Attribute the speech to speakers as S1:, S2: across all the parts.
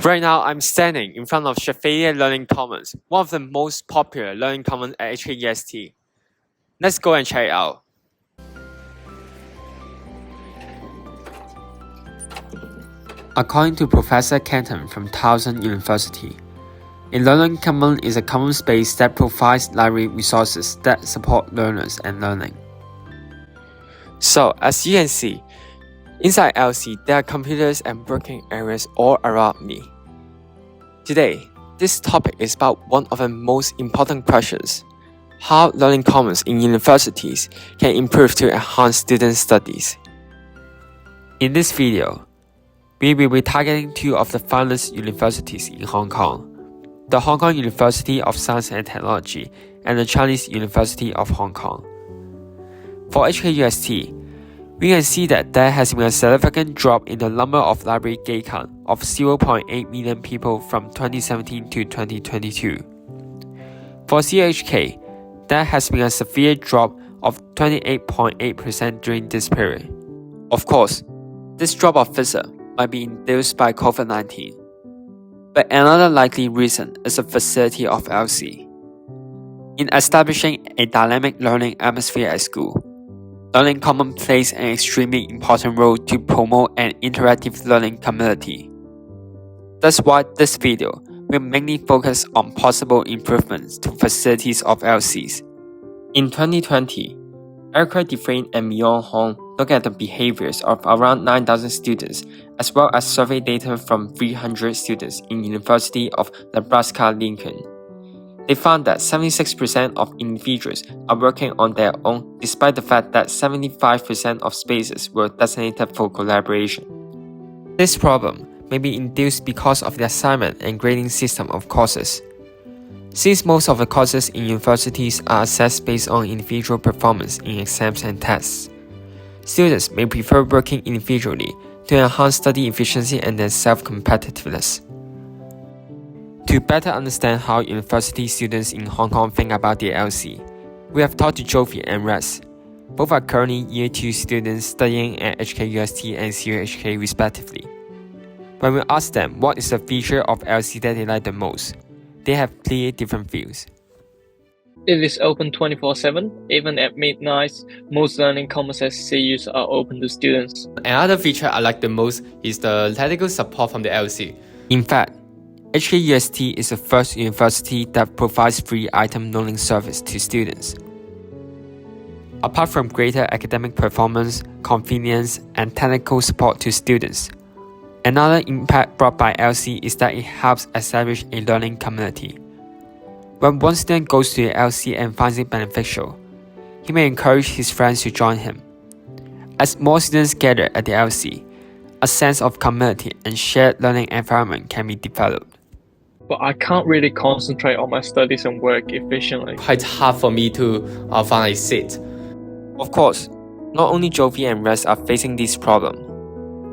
S1: Right now, I'm standing in front of Cheuk Learning Commons, one of the most popular learning commons at HKUST. Let's go and check it out. According to Professor Kenton from Towson University, a learning common is a common space that provides library resources that support learners and learning. So, as you can see, inside LC, there are computers and working areas all around me. Today, this topic is about one of the most important questions: how learning commons in universities can improve to enhance student studies. In this video, we will be targeting two of the finest universities in Hong Kong, the Hong Kong University of Science and Technology and the Chinese University of Hong Kong. For HKUST, we can see that there has been a significant drop in the number of library gate count of 0.8 million people from 2017 to 2022. For CHK, there has been a severe drop of 28.8% during this period. Of course, this drop of visit might be induced by COVID-19, but another likely reason is the facility of LC. In establishing a dynamic learning atmosphere at school, Learning Common plays an extremely important role to promote an interactive learning community. That's why this video will mainly focus on possible improvements to facilities of LCs. In 2020, Erica Defrain and Mion Hong looked at the behaviors of around 9,000 students as well as survey data from 300 students in University of Nebraska-Lincoln. They found that 76% of individuals are working on their own despite the fact that 75% of spaces were designated for collaboration. This problem may be induced because of the assignment and grading system of courses. Since most of the courses in universities are assessed based on individual performance in exams and tests, students may prefer working individually to enhance study efficiency and their self-competitiveness. To better understand how university students in Hong Kong think about the LC, we have talked to Jovi and Res. Both are currently Year 2 students studying at HKUST and CUHK respectively. When we asked them what is the feature of LC that they like the most, they have clear different views.
S2: It is open 24/7. Even at midnight, most learning commons at CUs are open to students.
S3: Another feature I like the most is the technical support from the LC.
S1: In fact, HKUST is the first university that provides free item loaning service to students. Apart from greater academic performance, convenience, and technical support to students, another impact brought by LC is that it helps establish a learning community. When one student goes to the LC and finds it beneficial, he may encourage his friends to join him. As more students gather at the LC, a sense of community and shared learning environment can be developed.
S2: But I can't really concentrate on my studies and work efficiently.
S3: Quite hard for me to find a seat.
S1: Of course, not only Jovi and Res are facing this problem.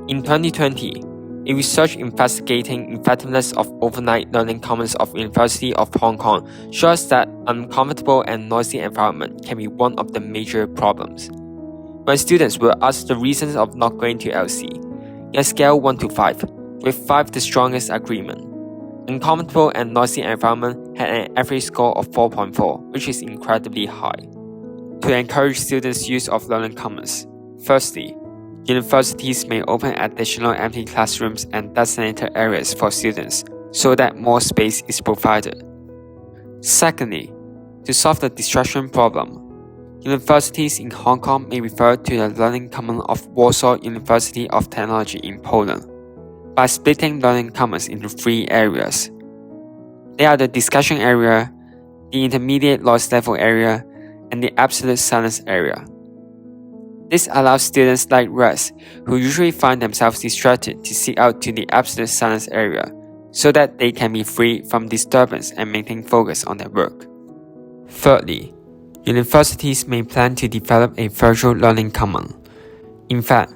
S1: In 2020, a research investigating effectiveness of overnight learning commons of University of Hong Kong shows that uncomfortable and noisy environment can be one of the major problems. When students were asked the reasons of not going to LC, in a scale 1 to 5, with 5 the strongest agreement, uncomfortable and noisy environment had an average score of 4.4, which is incredibly high. To encourage students' use of learning commons, firstly, universities may open additional empty classrooms and designated areas for students so that more space is provided. Secondly, to solve the distraction problem, universities in Hong Kong may refer to the learning common of Warsaw University of Technology in Poland by splitting learning commons into 3 areas. They are the discussion area, the intermediate noise level area, and the absolute silence area. This allows students like Res, who usually find themselves distracted, to seek out to the absolute silence area so that they can be free from disturbance and maintain focus on their work. Thirdly, universities may plan to develop a virtual learning common. In fact,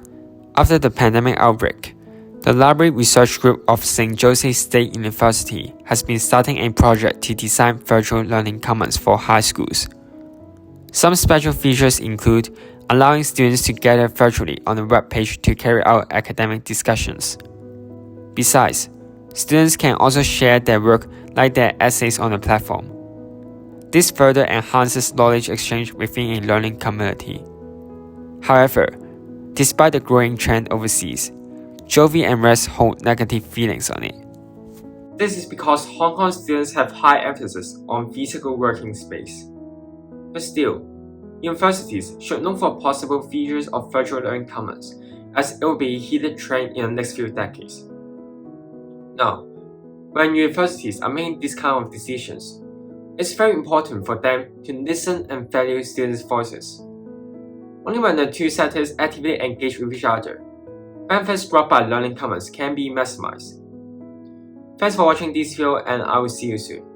S1: after the pandemic outbreak, the Library Research Group of St. Joseph State University has been starting a project to design virtual learning commons for high schools. Some special features include allowing students to gather virtually on the web page to carry out academic discussions. Besides, Students can also share their work like their essays on the platform. This further enhances knowledge exchange within a learning community. However, despite the growing trend overseas, Jovi and Rest hold negative feelings on it. This is because Hong Kong students have high emphasis on physical working space. But still, universities should look for possible features of virtual learning commons, as it will be a heated trend in the next few decades. Now, when universities are making this kind of decisions, it's very important for them to listen and value students' voices. Only when the two sectors actively engage with each other, benefits brought by learning commons can be maximized. Thanks for watching this video, and I will see you soon.